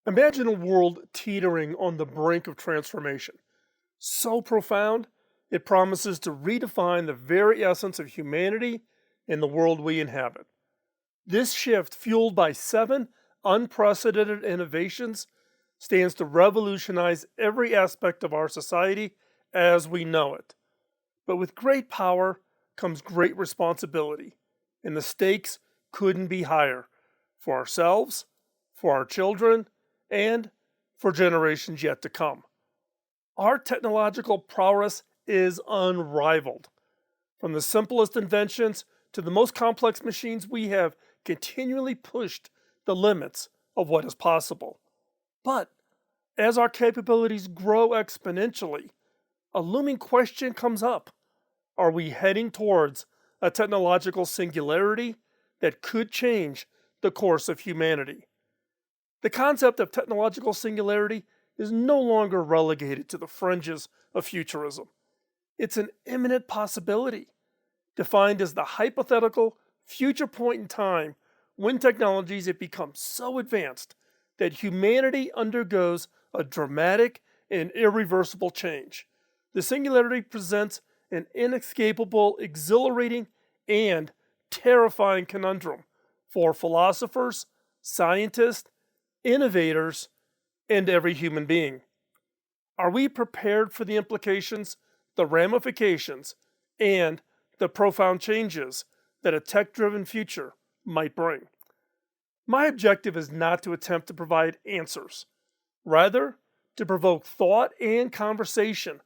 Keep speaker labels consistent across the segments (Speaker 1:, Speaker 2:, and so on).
Speaker 1: Imagine a world teetering on the brink of transformation, so profound it promises to redefine the very essence of humanity and the world we inhabit. This shift, fueled by seven unprecedented innovations, stands to revolutionize every aspect of our society as we know it. But with great power comes great responsibility, and the stakes couldn't be higher for ourselves, for our children, and for generations yet to come. Our technological prowess is unrivaled. From the simplest inventions to the most complex machines, we have continually pushed the limits of what is possible. But as our capabilities grow exponentially, a looming question comes up. Are we heading towards a technological singularity that could change the course of humanity? The concept of technological singularity is no longer relegated to the fringes of futurism. It's an imminent possibility, defined as the hypothetical future point in time when technologies have become so advanced that humanity undergoes a dramatic and irreversible change. The singularity presents an inescapable, exhilarating, and terrifying conundrum for philosophers, scientists, innovators, and every human being. Are we prepared for the implications, the ramifications, and the profound changes that a tech driven future might bring? My objective is not to attempt to provide answers, rather, to provoke thought and conversation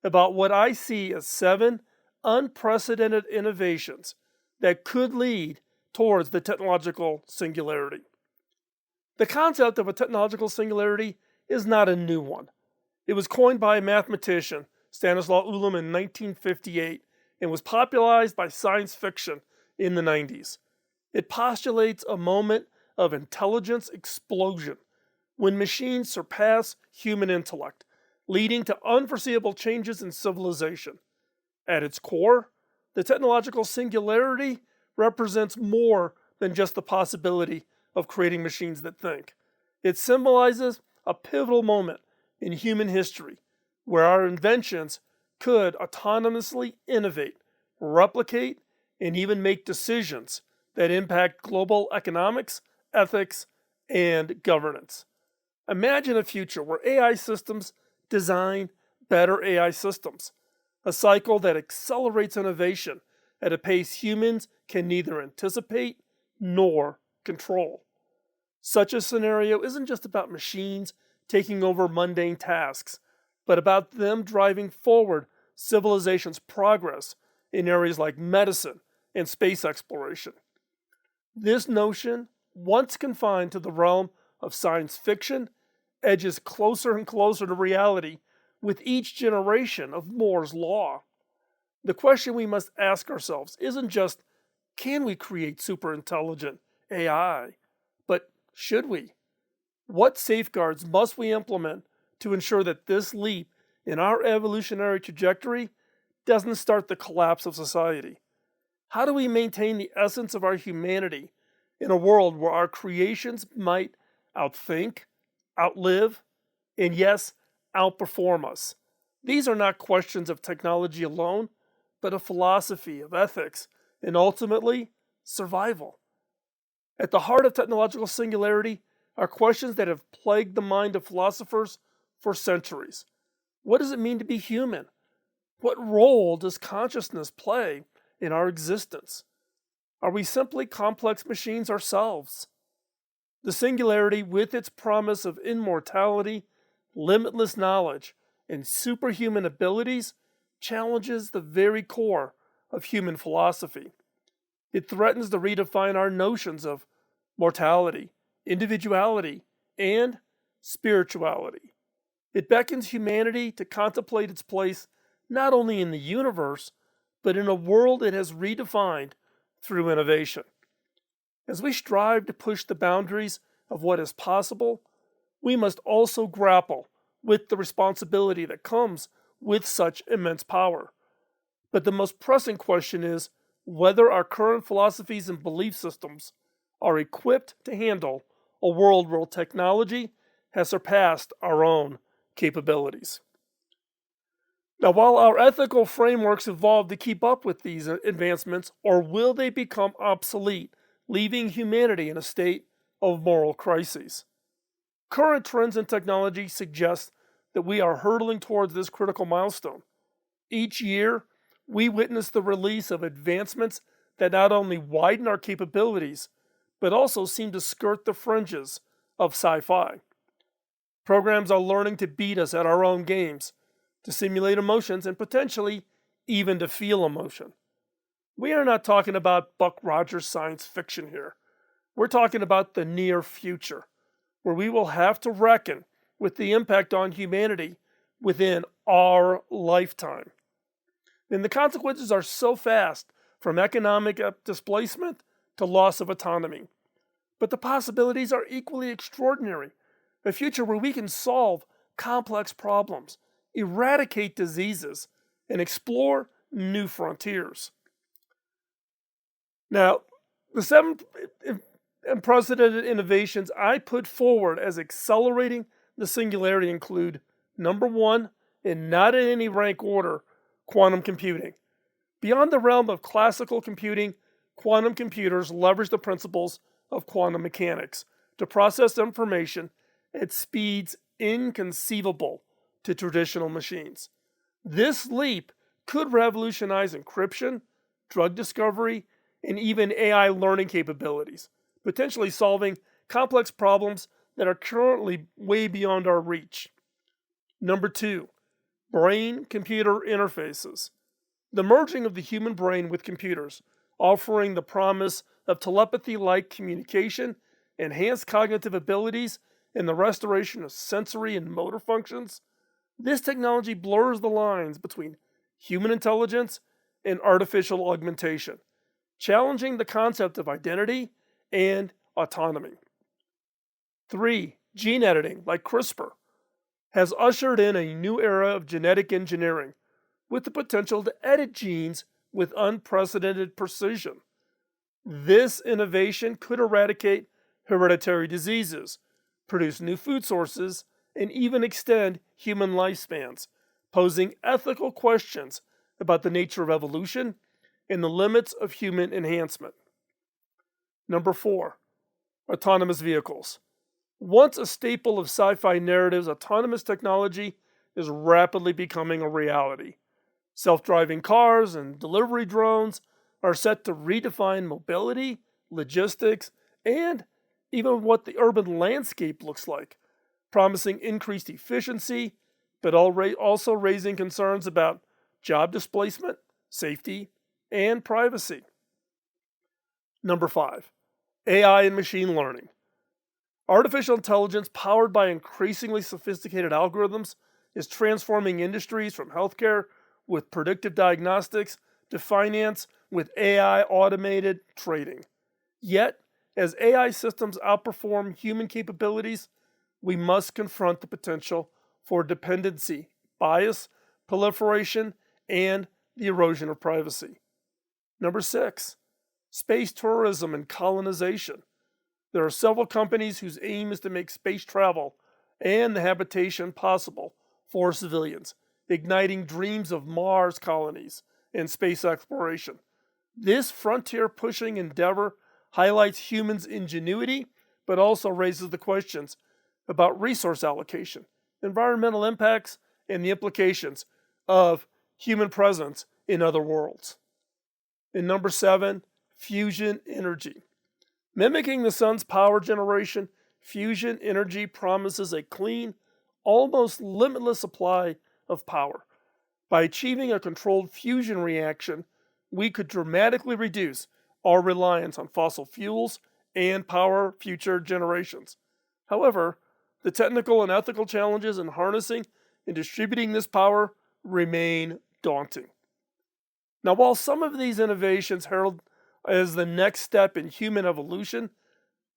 Speaker 1: about what I see as seven unprecedented innovations that could lead towards the technological singularity. The concept of a technological singularity is not a new one. It was coined by a mathematician, Stanislaw Ulam, in 1958 and was popularized by science fiction in the 90s. It postulates a moment of intelligence explosion when machines surpass human intellect, leading to unforeseeable changes in civilization. At its core, the technological singularity represents more than just the possibility of creating machines that think. It symbolizes a pivotal moment in human history where our inventions could autonomously innovate, replicate, and even make decisions that impact global economics, ethics, and governance. Imagine a future where AI systems design better AI systems, a cycle that accelerates innovation at a pace humans can neither anticipate nor control. Such a scenario isn't just about machines taking over mundane tasks, but about them driving forward civilization's progress in areas like medicine and space exploration. This notion, once confined to the realm of science fiction, edges closer and closer to reality with each generation of Moore's Law. The question we must ask ourselves isn't just, can we create superintelligent AI? But should we? What safeguards must we implement to ensure that this leap in our evolutionary trajectory doesn't start the collapse of society? How do we maintain the essence of our humanity in a world where our creations might outthink, outlive, and yes, outperform us? These are not questions of technology alone, but of philosophy, of ethics, and ultimately, survival. At the heart of technological singularity are questions that have plagued the mind of philosophers for centuries. What does it mean to be human? What role does consciousness play in our existence? Are we simply complex machines ourselves? The singularity, with its promise of immortality, limitless knowledge, and superhuman abilities, challenges the very core of human philosophy. It threatens to redefine our notions of mortality, individuality, and spirituality. It beckons humanity to contemplate its place not only in the universe, but in a world it has redefined through innovation. As we strive to push the boundaries of what is possible, we must also grapple with the responsibility that comes with such immense power. But the most pressing question is whether our current philosophies and belief systems are equipped to handle a world where technology has surpassed our own capabilities. Now, while our ethical frameworks evolve to keep up with these advancements, or will they become obsolete, leaving humanity in a state of moral crises? Current trends in technology suggest that we are hurtling towards this critical milestone. Each year, we witness the release of advancements that not only widen our capabilities, but also seem to skirt the fringes of sci fi. Programs are learning to beat us at our own games, to simulate emotions, and potentially even to feel emotion. We are not talking about Buck Rogers science fiction here. We're talking about the near future, where we will have to reckon with the impact on humanity within our lifetime. And the consequences are so fast, from economic displacement to loss of autonomy. But the possibilities are equally extraordinary. A future where we can solve complex problems, eradicate diseases, and explore new frontiers. Now, the 7 unprecedented innovations I put forward as accelerating the singularity include: number 1, and not in any rank order, quantum computing. Beyond the realm of classical computing, quantum computers leverage the principles of quantum mechanics to process information at speeds inconceivable to traditional machines. This leap could revolutionize encryption, drug discovery, and even AI learning capabilities, potentially solving complex problems that are currently way beyond our reach. Number 2, brain-computer interfaces. The merging of the human brain with computers, offering the promise of telepathy-like communication, enhanced cognitive abilities, and the restoration of sensory and motor functions. This technology blurs the lines between human intelligence and artificial augmentation, challenging the concept of identity and autonomy. 3, gene editing, like CRISPR, has ushered in a new era of genetic engineering with the potential to edit genes with unprecedented precision. This innovation could eradicate hereditary diseases, produce new food sources, and even extend human lifespans, posing ethical questions about the nature of evolution and the limits of human enhancement. Number 4, autonomous vehicles. Once a staple of sci fi narratives, autonomous technology is rapidly becoming a reality. Self driving cars and delivery drones are set to redefine mobility, logistics, and even what the urban landscape looks like, promising increased efficiency, but also raising concerns about job displacement, safety, and privacy. Number 5, AI and machine learning. Artificial intelligence, powered by increasingly sophisticated algorithms, is transforming industries from healthcare with predictive diagnostics to finance with AI automated trading. Yet, as AI systems outperform human capabilities, we must confront the potential for dependency, bias, proliferation, and the erosion of privacy. Number 6, space tourism and colonization. There are several companies whose aim is to make space travel and the habitation possible for civilians, igniting dreams of Mars colonies and space exploration. This frontier pushing endeavor highlights humans' ingenuity, but also raises the questions about resource allocation, environmental impacts, and the implications of human presence in other worlds. And number 7, fusion energy. Mimicking the sun's power generation, fusion energy promises a clean, almost limitless supply of power. By achieving a controlled fusion reaction, we could dramatically reduce our reliance on fossil fuels and power future generations. However, the technical and ethical challenges in harnessing and distributing this power remain daunting. Now, while some of these innovations herald as the next step in human evolution,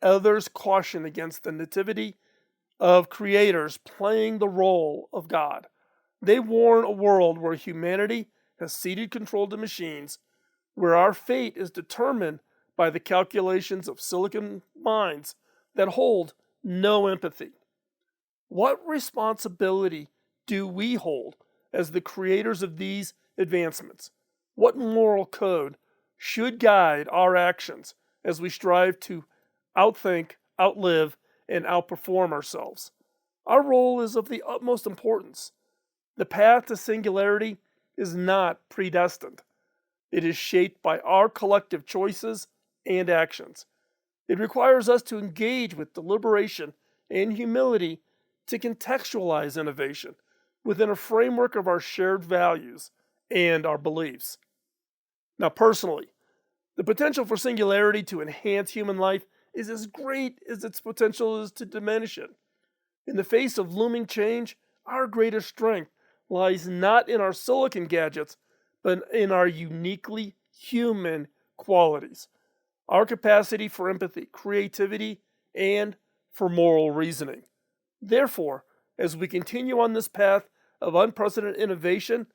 Speaker 1: others caution against the nativity of creators playing the role of God. They warn a world where humanity has ceded control to machines, where our fate is determined by the calculations of silicon minds that hold no empathy. What responsibility do we hold as the creators of these advancements? What moral code should guide our actions as we strive to outthink, outlive, and outperform ourselves? Our role is of the utmost importance. The path to singularity is not predestined. It is shaped by our collective choices and actions. It requires us to engage with deliberation and humility to contextualize innovation within a framework of our shared values and our beliefs. Now, personally, the potential for singularity to enhance human life is as great as its potential is to diminish it. In the face of looming change, our greatest strength lies not in our silicon gadgets, but in our uniquely human qualities, our capacity for empathy, creativity, and for moral reasoning. Therefore, as we continue on this path of unprecedented innovation,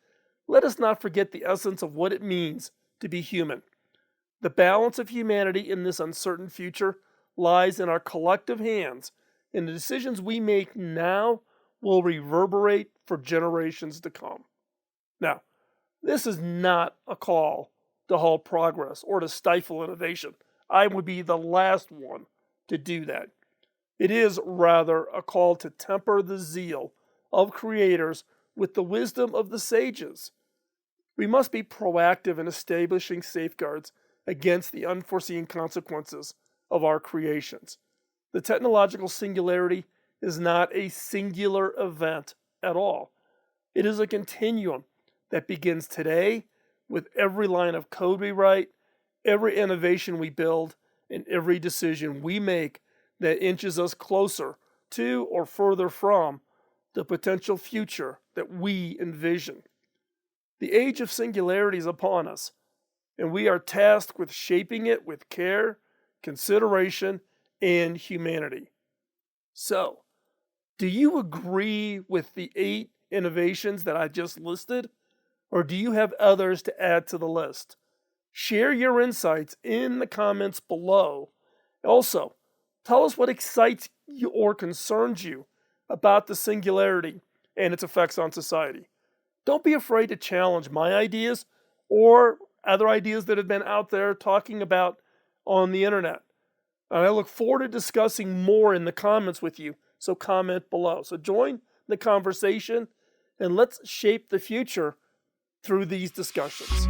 Speaker 1: let us not forget the essence of what it means to be human. The balance of humanity in this uncertain future lies in our collective hands, and the decisions we make now will reverberate for generations to come. Now, this is not a call to halt progress or to stifle innovation. I would be the last one to do that. It is rather a call to temper the zeal of creators with the wisdom of the sages. We must be proactive in establishing safeguards against the unforeseen consequences of our creations. The technological singularity is not a singular event at all. It is a continuum that begins today with every line of code we write, every innovation we build, and every decision we make that inches us closer to or further from the potential future that we envision. The age of singularity is upon us, and we are tasked with shaping it with care, consideration, and humanity. So, do you agree with the 8 innovations that I just listed, or do you have others to add to the list? Share your insights in the comments below. Also, tell us what excites you or concerns you about the singularity and its effects on society. Don't be afraid to challenge my ideas or other ideas that have been out there talking about on the internet. And I look forward to discussing more in the comments with you, so comment below. So join the conversation and let's shape the future through these discussions.